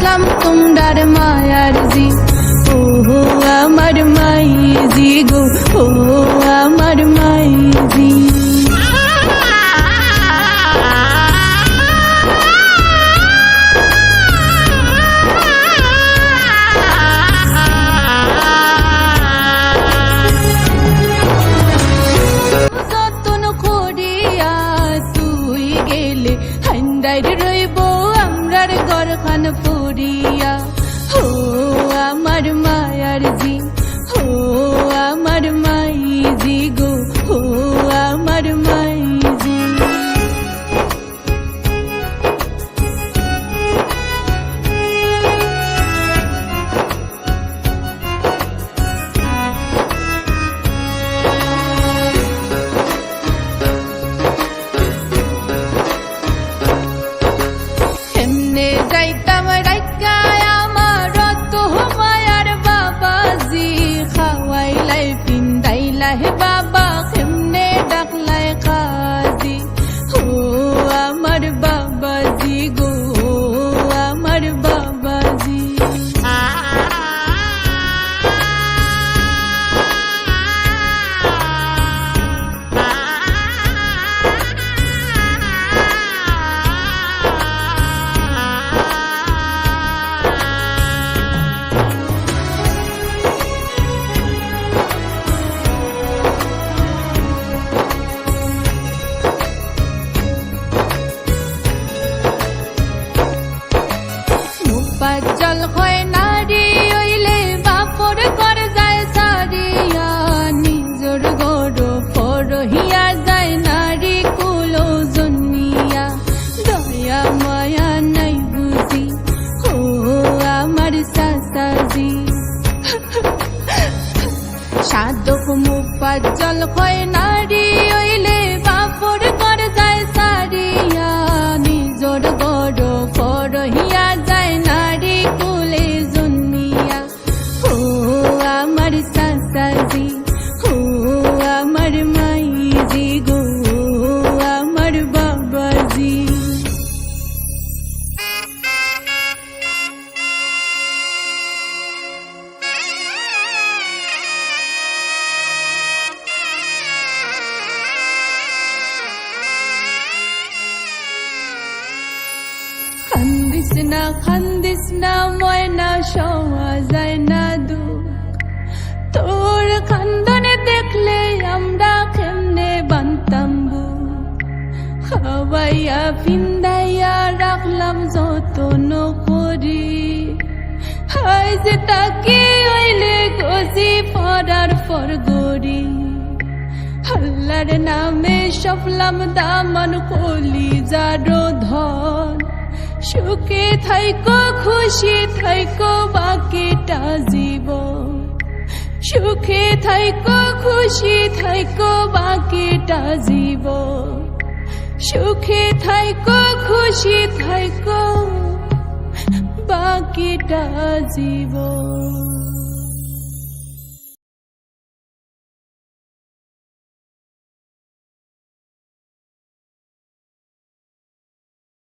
পাইলাম তোমরার মায়ার জি ও আমার মাইজি গো ও আমার মাইজি যতন করিয়া তুই গেলে হান্দার রইব আমরার গরখান পুরিয়া ও আমার মায়ার জি ও আমার মাইজি গো ও আমার মাইজি কেমনে যাইতাম রাইকায় আমার তো মায়ার বাবাজি খাওয়াইলাই পিন্দাইলা হে বাবা কেমনে ডাকলাই কাজি ও আমার বাবাজি গো ও আমার বাবাজি জল হয় নারী হইলে বাপর করে যায় সারিয়া নিজর গড় পরহিয়া যায় নারী কুলো জন্মিয়া দয়া মায়া নাই বুঝি ও আমার সাসাজি সাধক মুপার জল হয় নারী হইলে বাপর করে যায় সারিয়া নিজর গড় পরহিয়া যায় নারী কুলে জন্মিয়া ও আমার সাসাজি ও আমার মাইজি গো আমার বাবাজি খান্দিস না ময়না সওয়া যায় না দুঃখ তোর খান্দনে দেখলে আমরা কেমনে বানতাম বুক খাওয়াইয়া ফিন্দাইয়া রাখলাম যতন করি হাই যে তাকে হইলে গজি পড়ার পর গড়ি আল্লাহর নামে সফলাম দামান কলি যারো ধন সুখে থাইকো খুশি থাইকো বাকিটা জীবন সুখে থাইকো খুশি থাইকো বাকিটা জীবন সুখে থাইকো খুশি থাইকো বাকিটা জীবন।